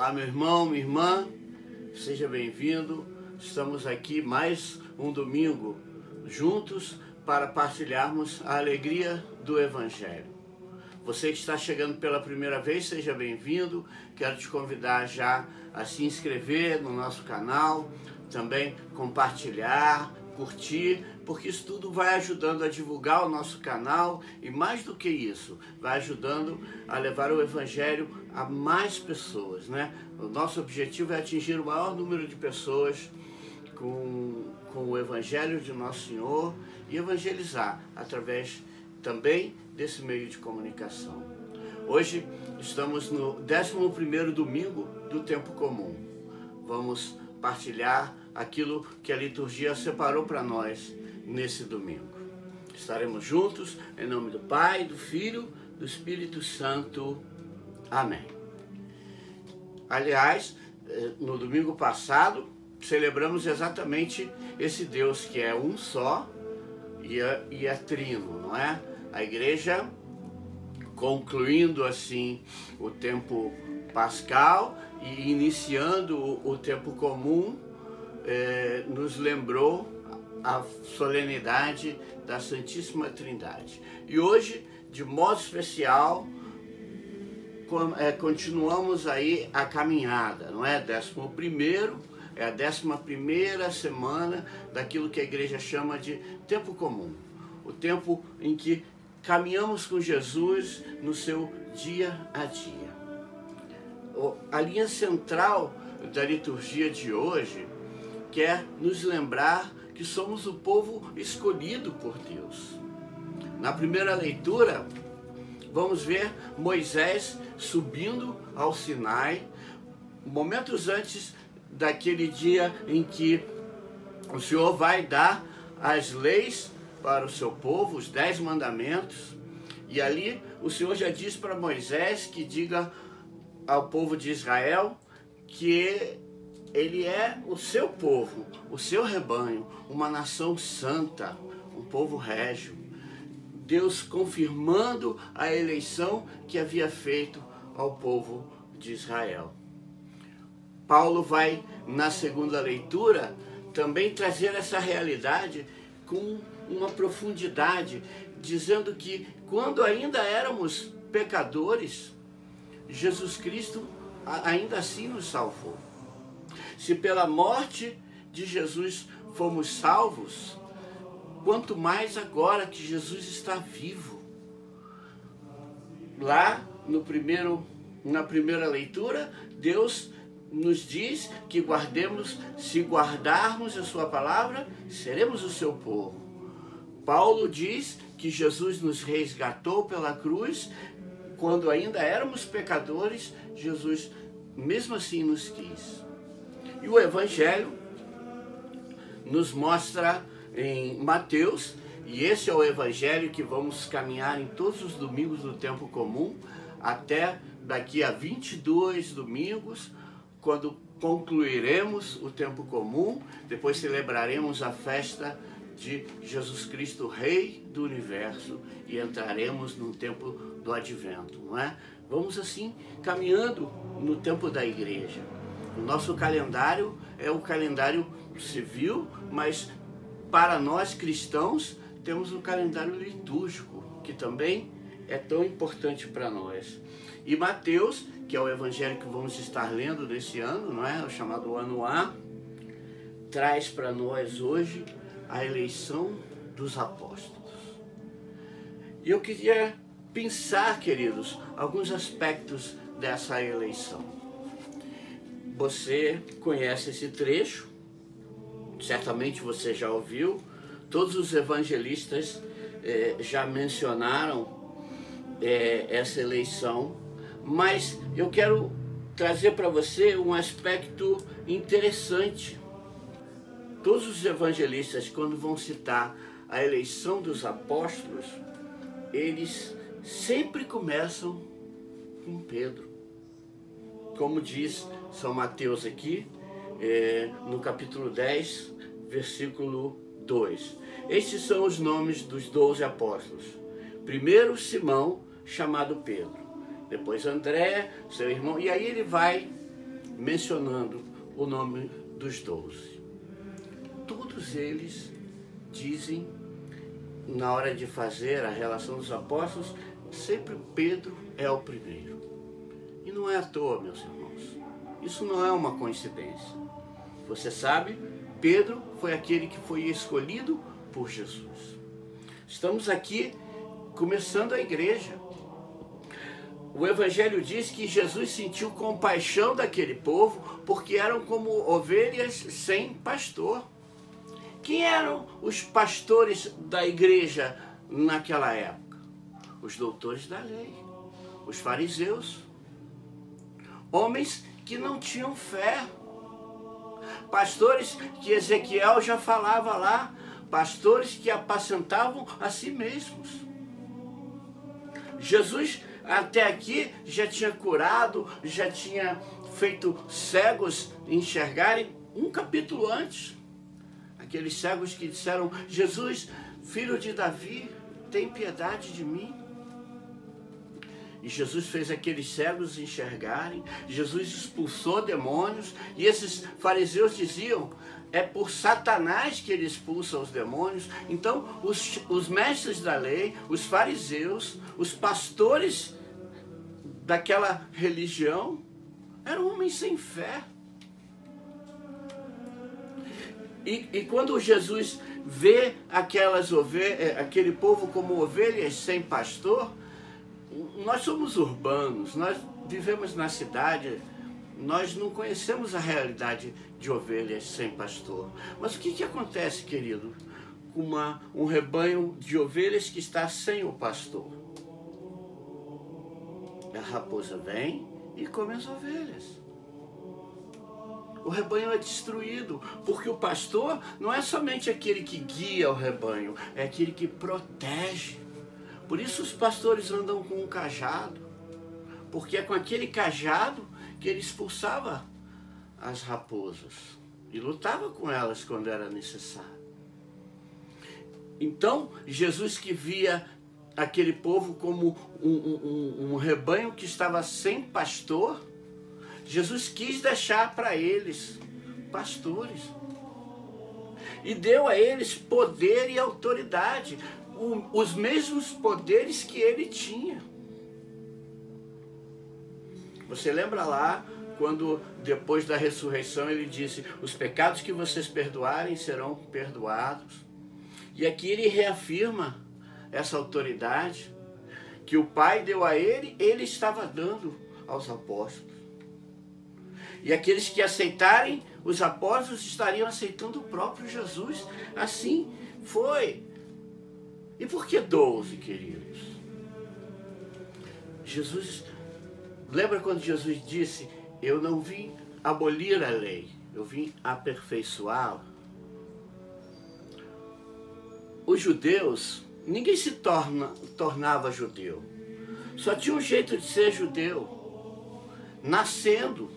Olá, meu irmão, minha irmã, seja bem-vindo. Estamos aqui mais um domingo juntos para partilharmos a alegria do Evangelho. Você que está chegando pela primeira vez, seja bem-vindo. Quero te convidar já a se inscrever no nosso canal, também compartilhar, curtir, porque isso tudo vai ajudando a divulgar o nosso canal e, mais do que isso, vai ajudando a levar o Evangelho a mais pessoas, né? O nosso objetivo é atingir o maior número de pessoas com o Evangelho de Nosso Senhor e evangelizar através também desse meio de comunicação. Hoje estamos no 11º domingo do tempo comum. Vamos partilhar aquilo que a liturgia separou para nós nesse domingo. Estaremos juntos em nome do Pai, do Filho, do Espírito Santo. Amém. Aliás, no domingo passado, celebramos exatamente esse Deus que é um só e é trino, não é? A igreja, concluindo assim o tempo pascal e iniciando o tempo comum, nos lembrou a solenidade da Santíssima Trindade. E hoje, de modo especial, continuamos aí a caminhada, não é? 11º, é a 11ª semana daquilo que a igreja chama de tempo comum. O tempo em que caminhamos com Jesus no seu dia a dia. A linha central da liturgia de hoje quer nos lembrar que somos o povo escolhido por Deus. Na primeira leitura, vamos ver Moisés subindo ao Sinai, momentos antes daquele dia em que o Senhor vai dar as leis para o seu povo, os 10 mandamentos, e ali o Senhor já diz para Moisés que diga ao povo de Israel que ele é o seu povo, o seu rebanho, uma nação santa, um povo régio. Deus confirmando a eleição que havia feito ao povo de Israel. Paulo vai, na segunda leitura, também trazer essa realidade com uma profundidade, dizendo que quando ainda éramos pecadores, Jesus Cristo ainda assim nos salvou. Se pela morte de Jesus fomos salvos, quanto mais agora que Jesus está vivo. Lá na primeira leitura, Deus nos diz que se guardarmos a sua palavra, seremos o seu povo. Paulo diz que Jesus nos resgatou pela cruz, quando ainda éramos pecadores, Jesus mesmo assim nos quis. E o Evangelho nos mostra em Mateus, e esse é o Evangelho que vamos caminhar em todos os domingos do tempo comum, até daqui a 22 domingos, quando concluiremos o tempo comum, depois celebraremos a festa de Jesus Cristo, Rei do Universo, e entraremos no tempo do Advento, não é? Vamos assim caminhando no tempo da igreja. O nosso calendário é o calendário civil, mas para nós cristãos temos um calendário litúrgico, que também é tão importante para nós. E Mateus, que é o evangelho que vamos estar lendo nesse ano, não é? O chamado ano A, traz para nós hoje a eleição dos apóstolos. E eu queria pensar, queridos, alguns aspectos dessa eleição. Você conhece esse trecho, certamente você já ouviu, todos os evangelistas já mencionaram essa eleição, mas eu quero trazer para você um aspecto interessante. Todos os evangelistas, quando vão citar a eleição dos apóstolos, eles sempre começam com Pedro. Como diz São Mateus aqui, no capítulo 10, versículo 2. Estes são os nomes dos 12 apóstolos. Primeiro, Simão, chamado Pedro. Depois André, seu irmão. E aí ele vai mencionando o nome dos 12. Todos eles dizem, na hora de fazer a relação dos apóstolos, sempre Pedro é o primeiro. E não é à toa, meus irmãos. Isso não é uma coincidência. Você sabe, Pedro foi aquele que foi escolhido por Jesus. Estamos aqui começando a igreja. O Evangelho diz que Jesus sentiu compaixão daquele povo porque eram como ovelhas sem pastor. Quem eram os pastores da igreja naquela época? Os doutores da lei, os fariseus, homens que não tinham fé, pastores que Ezequiel já falava lá, pastores que apacentavam a si mesmos. Jesus até aqui já tinha curado, já tinha feito cegos enxergarem um capítulo antes. Aqueles cegos que disseram: Jesus, filho de Davi, tem piedade de mim. E Jesus fez aqueles cegos enxergarem, Jesus expulsou demônios, e esses fariseus diziam: é por Satanás que ele expulsa os demônios. Então, os mestres da lei, os fariseus, os pastores daquela religião, eram homens sem fé. E quando Jesus vê aquele povo como ovelhas sem pastor, nós somos urbanos, nós vivemos na cidade, nós não conhecemos a realidade de ovelhas sem pastor. Mas o que acontece, querido, com um rebanho de ovelhas que está sem o pastor? A raposa vem e come as ovelhas. O rebanho é destruído, porque o pastor não é somente aquele que guia o rebanho, é aquele que protege. Por isso os pastores andam com um cajado, porque é com aquele cajado que ele expulsava as raposas e lutava com elas quando era necessário. Então, Jesus, que via aquele povo como um rebanho que estava sem pastor, Jesus quis deixar para eles pastores e deu a eles poder e autoridade, os mesmos poderes que ele tinha. Você lembra lá quando depois da ressurreição ele disse: os pecados que vocês perdoarem serão perdoados. E aqui ele reafirma essa autoridade que o Pai deu a ele, ele estava dando aos apóstolos. E aqueles que aceitarem os apóstolos estariam aceitando o próprio Jesus. Assim foi. E por que 12, queridos? Jesus, lembra quando Jesus disse: eu não vim abolir a lei, eu vim aperfeiçoá-la? Os judeus, ninguém se tornava judeu. Só tinha um jeito de ser judeu: nascendo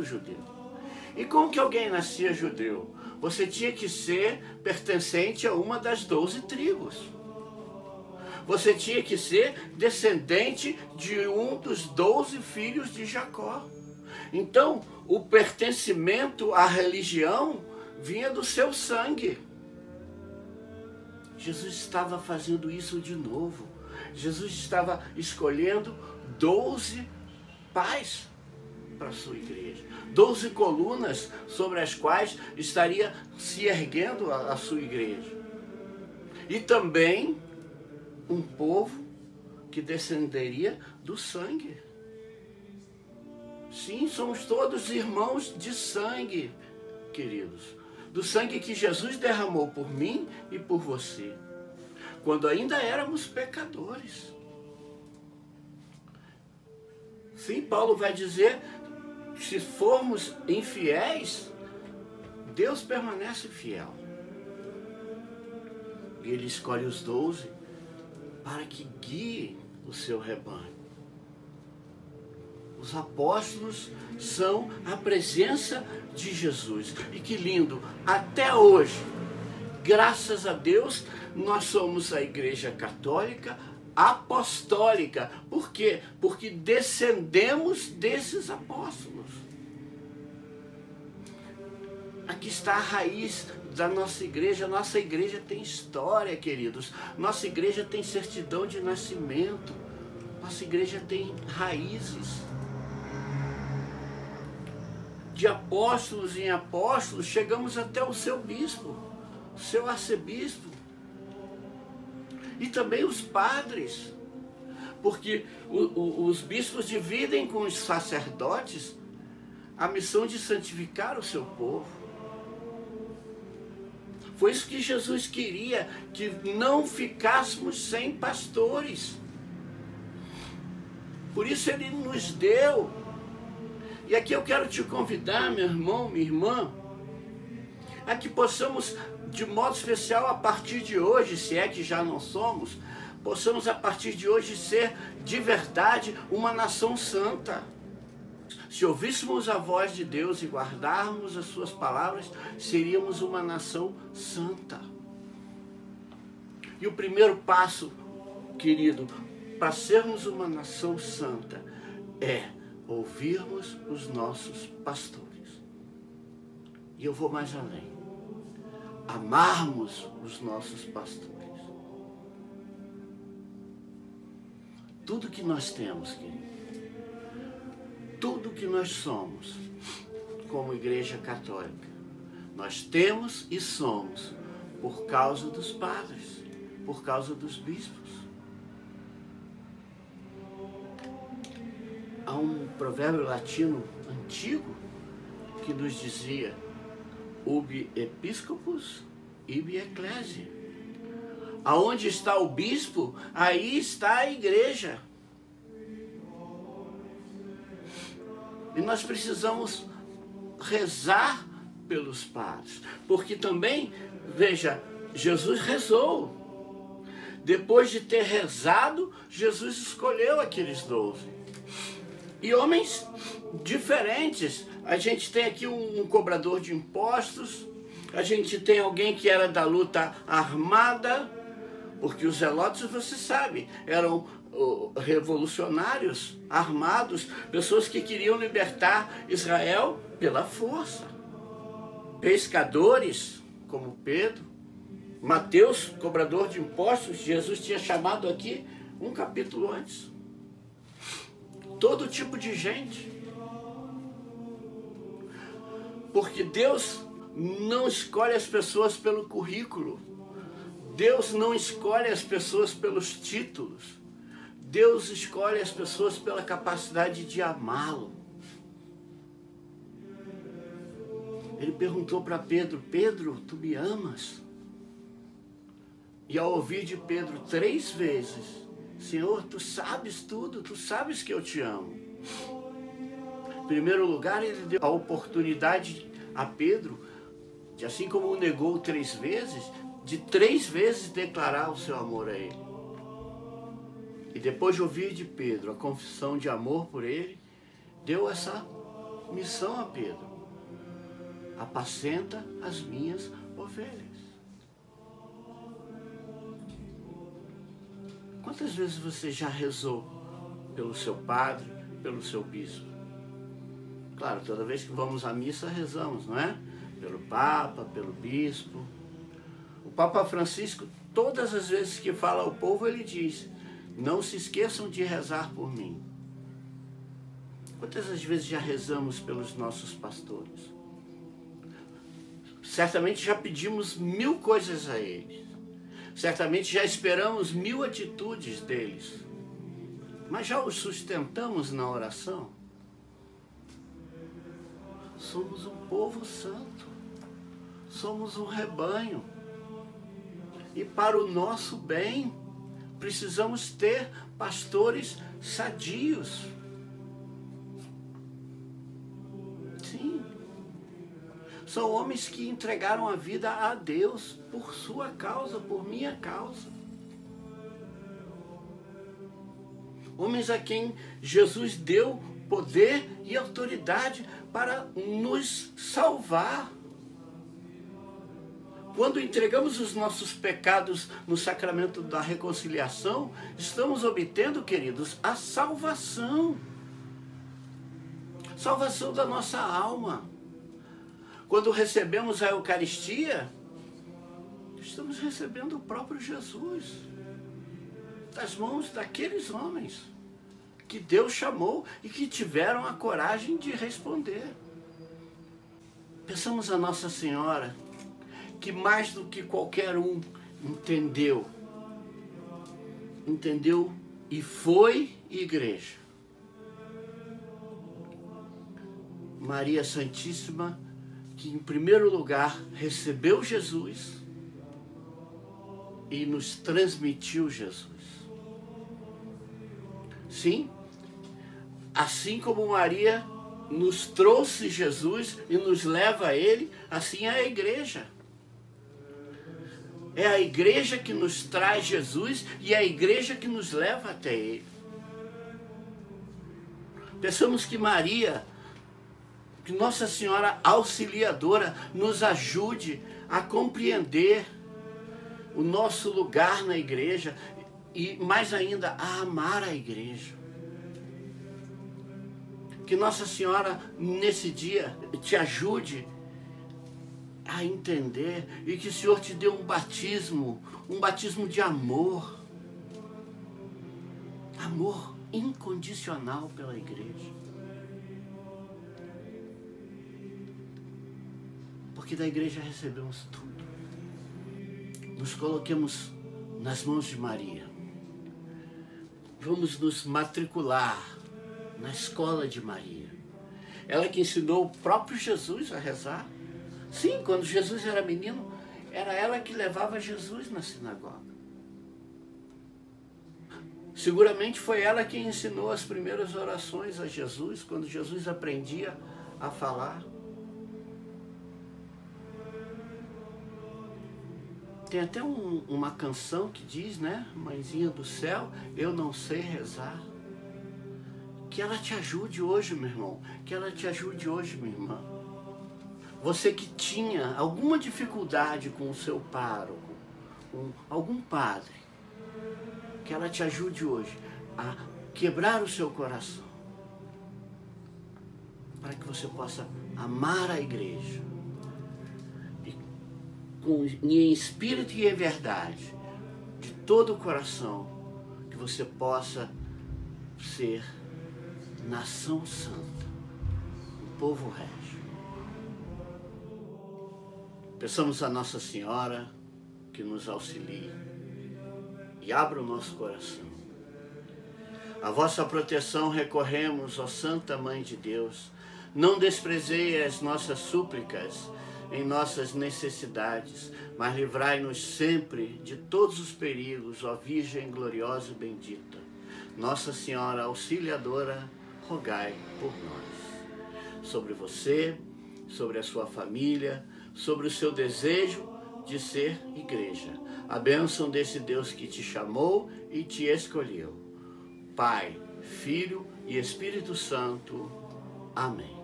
judeu. E como que alguém nascia judeu? Você tinha que ser pertencente a uma das 12 tribos. Você tinha que ser descendente de um dos 12 filhos de Jacó. Então, o pertencimento à religião vinha do seu sangue. Jesus estava fazendo isso de novo. Jesus estava escolhendo 12 pais para a sua igreja. 12 colunas sobre as quais estaria se erguendo a sua igreja. E também um povo que descenderia do sangue. Sim, somos todos irmãos de sangue, queridos. Do sangue que Jesus derramou por mim e por você, quando ainda éramos pecadores. Sim, Paulo vai dizer: se formos infiéis, Deus permanece fiel. E ele escolhe os 12 para que guiem o seu rebanho. Os apóstolos são a presença de Jesus. E que lindo, até hoje, graças a Deus, nós somos a Igreja Católica Apostólica. Por quê? Porque descendemos desses apóstolos. Aqui está a raiz da nossa igreja. Nossa igreja tem história, queridos. Nossa igreja tem certidão de nascimento. Nossa igreja tem raízes. De apóstolos em apóstolos, chegamos até o seu bispo, o seu arcebispo. E também os padres. Porque os bispos dividem com os sacerdotes a missão de santificar o seu povo. Foi isso que Jesus queria, que não ficássemos sem pastores. Por isso Ele nos deu. E aqui eu quero te convidar, meu irmão, minha irmã, a que possamos, de modo especial, a partir de hoje, se é que já não somos, possamos a partir de hoje ser de verdade uma nação santa. Se ouvíssemos a voz de Deus e guardarmos as suas palavras, seríamos uma nação santa. E o primeiro passo, querido, para sermos uma nação santa, é ouvirmos os nossos pastores. E eu vou mais além. Amarmos os nossos pastores. Tudo que nós temos, querido, tudo que nós somos, como Igreja Católica, nós temos e somos por causa dos padres, por causa dos bispos. Há um provérbio latino antigo que nos dizia: ubi episcopus, ibi ecclesia. Aonde está o bispo, aí está a igreja. E nós precisamos rezar pelos padres, porque também, veja, Jesus rezou. Depois de ter rezado, Jesus escolheu aqueles 12. E homens diferentes. A gente tem aqui um cobrador de impostos, a gente tem alguém que era da luta armada, porque os zelotes, você sabe, eram revolucionários armados, pessoas que queriam libertar Israel pela força. Pescadores, como Pedro, Mateus, cobrador de impostos, Jesus tinha chamado aqui um capítulo antes. Todo tipo de gente. Porque Deus não escolhe as pessoas pelo currículo. Deus não escolhe as pessoas pelos títulos. Deus escolhe as pessoas pela capacidade de amá-lo. Ele perguntou para Pedro: Pedro, tu me amas? E ao ouvir de Pedro 3 vezes: Senhor, tu sabes tudo, tu sabes que eu te amo. Em primeiro lugar, ele deu a oportunidade a Pedro, de, assim como o negou 3 vezes, de 3 vezes declarar o seu amor a ele. E depois de ouvir de Pedro a confissão de amor por ele, deu essa missão a Pedro: apacenta as minhas ovelhas. Quantas vezes você já rezou pelo seu padre, pelo seu bispo? Claro, toda vez que vamos à missa rezamos, não é? Pelo Papa, pelo bispo. O Papa Francisco, todas as vezes que fala ao povo, ele diz: não se esqueçam de rezar por mim. Quantas vezes já rezamos pelos nossos pastores? Certamente já pedimos 1000 coisas a eles. Certamente já esperamos 1000 atitudes deles. Mas já os sustentamos na oração? Somos um povo santo. Somos um rebanho. E para o nosso bem, precisamos ter pastores sadios. Sim. São homens que entregaram a vida a Deus por sua causa, por minha causa. Homens a quem Jesus deu poder e autoridade para nos salvar. Quando entregamos os nossos pecados no sacramento da reconciliação, estamos obtendo, queridos, a salvação. Salvação da nossa alma. Quando recebemos a Eucaristia, estamos recebendo o próprio Jesus das mãos daqueles homens que Deus chamou e que tiveram a coragem de responder. Peçamos a Nossa Senhora, que mais do que qualquer um entendeu e foi igreja. Maria Santíssima, que em primeiro lugar recebeu Jesus e nos transmitiu Jesus. Sim, assim como Maria nos trouxe Jesus e nos leva a Ele, assim é a igreja. É a igreja que nos traz Jesus e é a igreja que nos leva até Ele. Pensamos que Maria, que Nossa Senhora Auxiliadora, nos ajude a compreender o nosso lugar na igreja e, mais ainda, a amar a igreja. Que Nossa Senhora, nesse dia, te ajude a entender e que o Senhor te dê um batismo de amor. Amor incondicional pela igreja. Porque da igreja recebemos tudo. Nos coloquemos nas mãos de Maria. Vamos nos matricular na escola de Maria. Ela que ensinou o próprio Jesus a rezar. Sim, quando Jesus era menino, era ela que levava Jesus na sinagoga. Seguramente foi ela que ensinou as primeiras orações a Jesus, quando Jesus aprendia a falar. Tem até uma canção que diz, né? Mãezinha do céu, eu não sei rezar. Que ela te ajude hoje, meu irmão. Que ela te ajude hoje, minha irmã. Você que tinha alguma dificuldade com o seu pároco, com algum padre, que ela te ajude hoje a quebrar o seu coração, para que você possa amar a igreja, em espírito e em verdade, de todo o coração, que você possa ser nação santa, um povo régio. Peçamos a Nossa Senhora que nos auxilie e abra o nosso coração. A vossa proteção recorremos, ó Santa Mãe de Deus. Não desprezei as nossas súplicas em nossas necessidades, mas livrai-nos sempre de todos os perigos, ó Virgem gloriosa e bendita. Nossa Senhora Auxiliadora, rogai por nós. Sobre você, sobre a sua família, sobre o seu desejo de ser igreja. A bênção desse Deus que te chamou e te escolheu. Pai, Filho e Espírito Santo. Amém.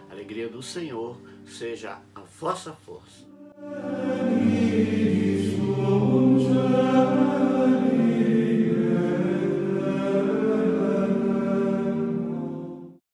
A alegria do Senhor seja a vossa força.